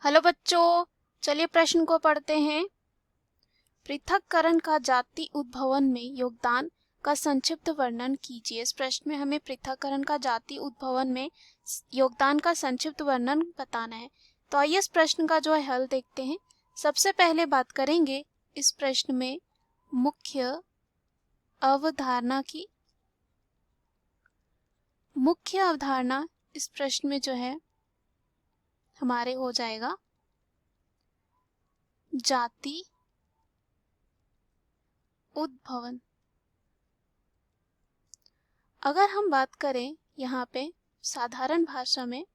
Hello बच्चों, चलिए प्रश्न को पढ़ते हैं। पृथक्करण का जाति उद्भवन में योगदान का संक्षिप्त वर्णन कीजिए। इस प्रश्न में हमें पृथक्करण का जाति उद्भवन में योगदान का संक्षिप्त वर्णन बताना है। तो आइए इस प्रश्न का जो है हल देखते हैं। सबसे पहले बात करेंगे इस प्रश्न में मुख्य अवधारणा की। मुख्य अवधारणा इस प्रश्न में जो है हमारे हो जाएगा जाति उद्भवन। अगर हम बात करें यहाँ पे साधारण भाषा में,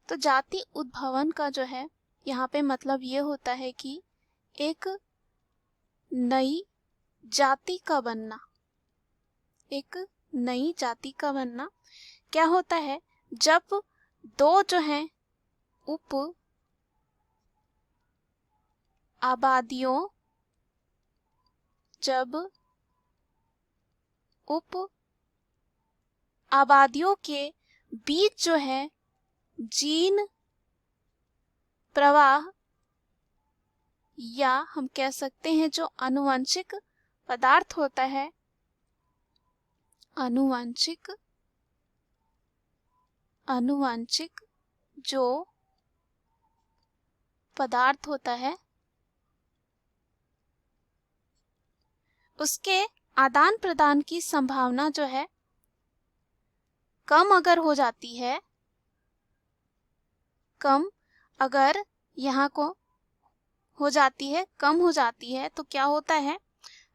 तो जाति उद्भवन का जो है यहाँ पे मतलब ये होता है कि एक नई जाति का बनना। एक नई जाति का बनना क्या होता है? जब दो जो है उप आबादियों के बीच जो है जीन प्रवाह या हम कह सकते हैं जो आनुवंशिक पदार्थ होता है, आनुवंशिक जो पदार्थ होता है उसके आदान प्रदान की संभावना जो है कम अगर हो जाती है, कम अगर यहाँ को हो जाती है, कम हो जाती है, तो क्या होता है?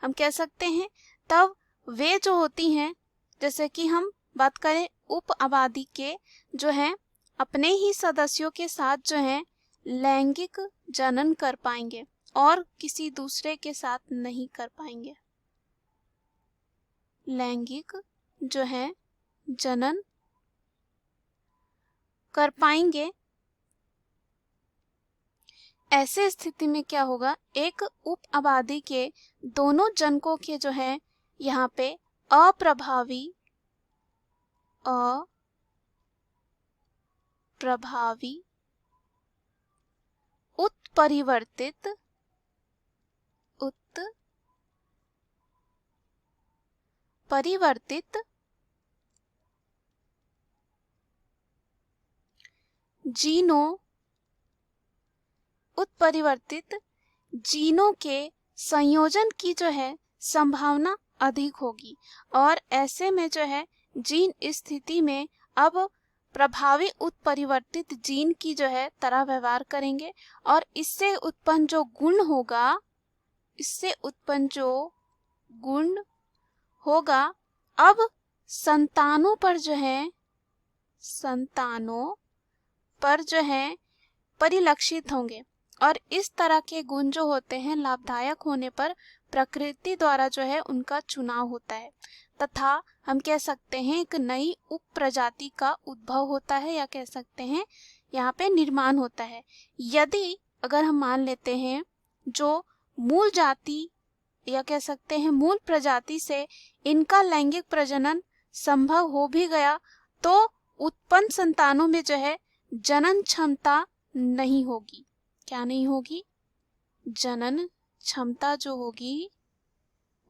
हम कह सकते हैं तब वे जो होती हैं, जैसे कि हम बात करें उप आबादी के जो है अपने ही सदस्यों के साथ जो है लैंगिक जनन कर पाएंगे और किसी दूसरे के साथ नहीं कर पाएंगे। लैंगिक जो है जनन कर पाएंगे। ऐसे स्थिति में क्या होगा? एक उप आबादी के दोनों जनकों के जो है यहाँ पे अप्रभावी उत्परिवर्तित उत्परिवर्तित जीनों के संयोजन की जो है संभावना अधिक होगी और ऐसे में जो है जीन इस स्थिति में अब प्रभावी उत्परिवर्तित जीन की जो है तरह व्यवहार करेंगे और इससे उत्पन्न जो गुण होगा अब संतानों पर जो है परिलक्षित होंगे और इस तरह के गुण जो होते हैं लाभदायक होने पर प्रकृति द्वारा जो है उनका चुनाव होता है तथा हम कह सकते हैं एक नई उप प्रजाति का उद्भव होता है या कह सकते हैं यहाँ पे निर्माण होता है। यदि अगर हम मान लेते हैं जो मूल जाति या कह सकते हैं मूल प्रजाति से इनका लैंगिक प्रजनन संभव हो भी गया तो उत्पन्न संतानों में जो है जनन क्षमता नहीं होगी। क्या नहीं होगी? जनन क्षमता जो होगी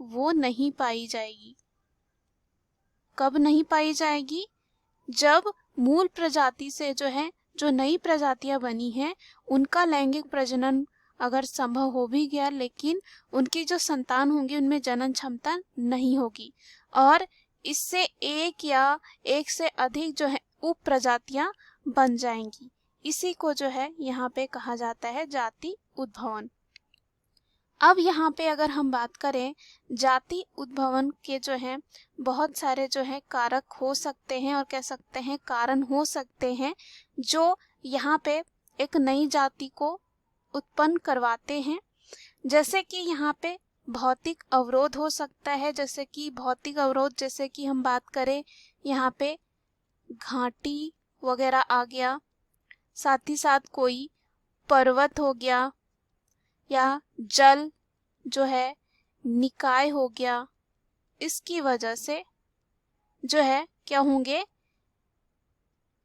वो नहीं पाई जाएगी। कब नहीं पाई जाएगी? जब मूल प्रजाति से जो है जो नई प्रजातियां बनी हैं उनका लैंगिक प्रजनन अगर संभव हो भी गया लेकिन उनकी जो संतान होंगी उनमें जनन क्षमता नहीं होगी और इससे एक या एक से अधिक जो है उप प्रजातियां बन जाएंगी। इसी को जो है यहाँ पे कहा जाता है जाति उद्भवन। अब यहाँ पे अगर हम बात करें जाति उद्भवन के जो है बहुत सारे जो है कारक हो सकते हैं और कह सकते हैं कारण हो सकते हैं जो यहाँ पे एक नई जाति को उत्पन्न करवाते हैं। जैसे कि यहाँ पे भौतिक अवरोध हो सकता है, जैसे कि हम बात करें यहाँ पे घाटी वगैरह आ गया, साथ ही साथ कोई पर्वत हो गया या जल जो है निकाय हो गया। इसकी वजह से जो है क्या होंगे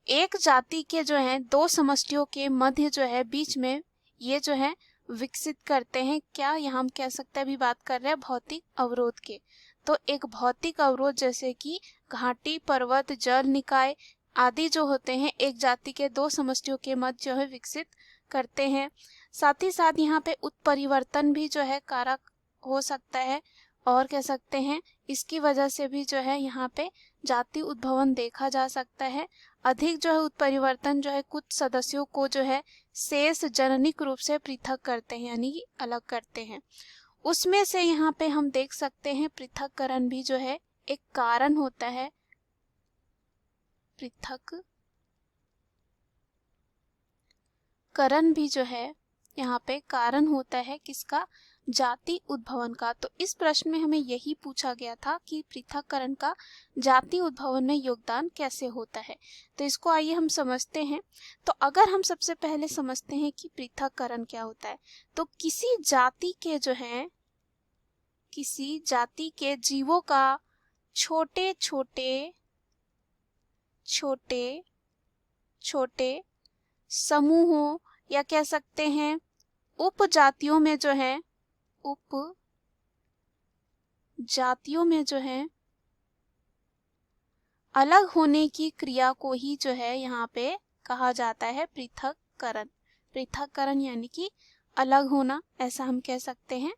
एक जाति के जो है दो समष्टियों के मध्य जो है बीच में ये जो है विकसित करते हैं। क्या यहाँ हम कह सकते हैं, अभी बात कर रहे हैं भौतिक अवरोध के। तो एक भौतिक अवरोध जैसे कि घाटी, पर्वत, जल निकाय आदि जो होते हैं एक जाति के दो समष्टियों के मध्य जो है विकसित करते हैं। साथ ही साथ यहाँ पे उत्परिवर्तन भी जो है कारक हो सकता है, और कह सकते हैं इसकी वजह से भी जो है यहाँ पे जाति उद्भवन देखा जा सकता है। अधिक जो है उत्परिवर्तन जो है कुछ सदस्यों को जो है शेष जननिक रूप से पृथक करते हैं, यानी कि अलग करते हैं। उसमें से यहाँ पे हम देख सकते हैं पृथक्करण भी जो है एक कारण होता है। पृथक्करण भी जो है यहाँ पे कारण होता है किसका, जाति उद्भवन का। तो इस प्रश्न में हमें यही पूछा गया था कि पृथक्करण का जाति उद्भवन में योगदान कैसे होता है। तो इसको आइए हम समझते हैं। तो अगर हम सबसे पहले समझते हैं कि पृथक्करण क्या होता है, तो किसी जाति के जो है, किसी जाति के जीवों का छोटे छोटे छोटे छोटे समूहों या कह सकते हैं उपजातियों में जो है, उपजातियों में जो है अलग होने की क्रिया को ही जो है यहाँ पे कहा जाता है पृथक्करण। पृथक्करण यानी कि अलग होना, ऐसा हम कह सकते हैं।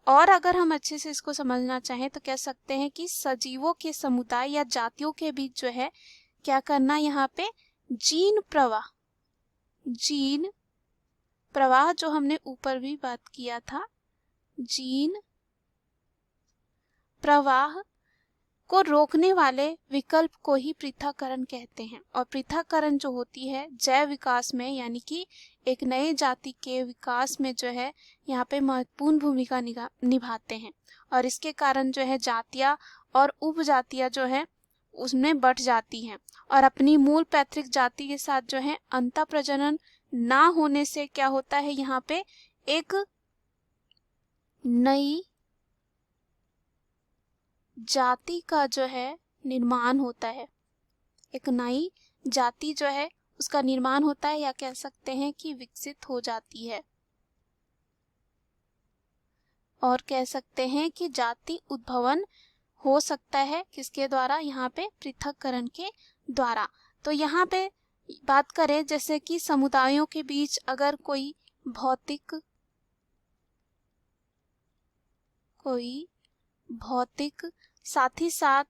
और अगर हम अच्छे से इसको समझना चाहें तो कह सकते हैं कि सजीवों के समुदाय या जातियों के बीच जो है क्या करना, यहाँ पे जीन प्रवाह जो हमने ऊपर भी बात किया था, जीन प्रवाह को रोकने वाले विकल्प को ही पृथक्करण कहते हैं। और पृथक्करण जो होती है जैव विकास में, यानी कि एक नए जाति के विकास में जो है यहाँ पे महत्वपूर्ण भूमिका निभाते हैं। और इसके कारण जो है जातियां और उपजातियां जो है उसमें बढ़ जाती हैं, और अपनी मूल पैतृक जाति के साथ जो है अंतः प्रजनन ना होने से क्या होता है, यहाँ पे एक नई जाति का जो है निर्माण होता है। एक नई जाति जो है उसका निर्माण होता है, या कह सकते हैं कि विकसित हो जाती है। और कह सकते हैं कि जाति उद्भवन हो सकता है किसके द्वारा, यहाँ पे पृथक्करण के द्वारा। तो यहाँ पे बात करें जैसे कि समुदायों के बीच अगर कोई भौतिक साथ ही साथ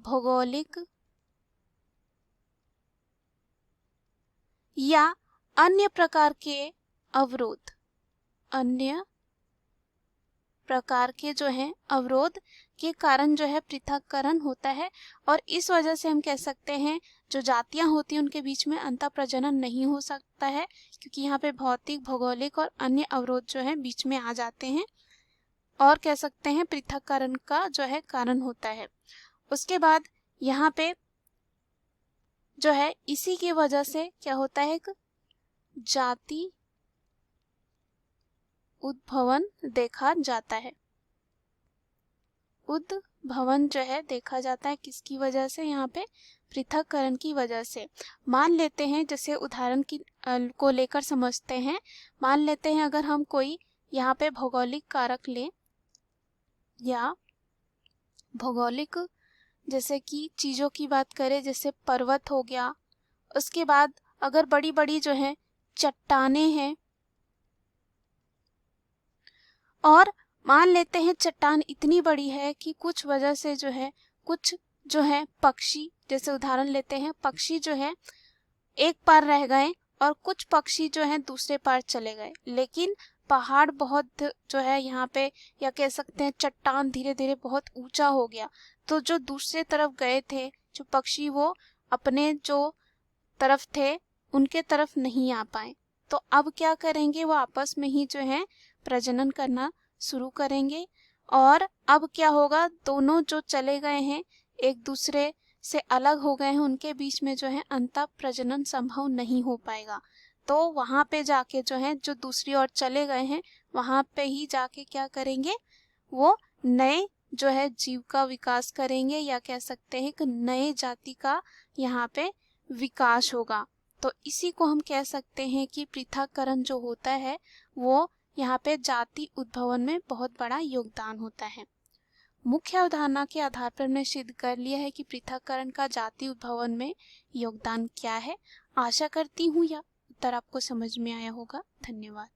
भौगोलिक या अन्य प्रकार के जो है अवरोध के कारण जो है पृथक्करण होता है। और इस वजह से हम कह सकते हैं जो जातियां होती हैं उनके बीच में अंतः प्रजनन नहीं हो सकता है, क्योंकि यहाँ पे भौतिक, भौगोलिक और अन्य अवरोध जो है बीच में आ जाते हैं, और कह सकते हैं पृथक्करण का जो है कारण होता है। उसके बाद यहाँ पे जो है इसी की वजह से क्या होता है, एक जाति उद्भवन देखा जाता है। उद्भवन जो है देखा जाता है किसकी वजह से, यहाँ पे पृथक्करण की वजह से। मान लेते हैं, जैसे उदाहरण की को लेकर समझते हैं। मान लेते हैं अगर हम कोई यहाँ पे भौगोलिक कारक लें, या भौगोलिक जैसे कि चीज़ों की बात करें, जैसे पर्वत हो गया। उसके बाद अगर बड़ी बड़ी जो है चट्टानें हैं, और मान लेते हैं चट्टान इतनी बड़ी है कि कुछ वजह से जो है कुछ जो है पक्षी, जैसे उदाहरण लेते हैं पक्षी जो है एक पार रह गए और कुछ पक्षी जो है दूसरे पार चले गए, लेकिन पहाड़ बहुत जो है यहाँ पे, या कह सकते हैं चट्टान धीरे धीरे बहुत ऊंचा हो गया, तो जो दूसरे तरफ गए थे जो पक्षी वो अपने जो तरफ थे उनके तरफ नहीं आ पाए। तो अब क्या करेंगे, वो आपस में ही जो है प्रजनन करना शुरू करेंगे। और अब क्या होगा, दोनों जो चले गए हैं एक दूसरे से अलग हो गए हैं, उनके बीच में जो है अंतः प्रजनन संभव नहीं हो पाएगा। तो वहां पे जाके जो है जो दूसरी ओर चले गए हैं वहां पे ही जाके क्या करेंगे, वो नए जो है जीव का विकास करेंगे, या कह सकते हैं कि नए जाति का यहाँ पे विकास होगा। तो इसी को हम कह सकते हैं कि पृथक्करण जो होता है वो यहाँ पे जाति उद्भवन में बहुत बड़ा योगदान होता है। मुख्य अवधारणा के आधार पर हमने सिद्ध कर लिया है कि पृथक्करण का जाति उद्भवन में योगदान क्या है। आशा करती हूँ यह उत्तर आपको समझ में आया होगा। धन्यवाद।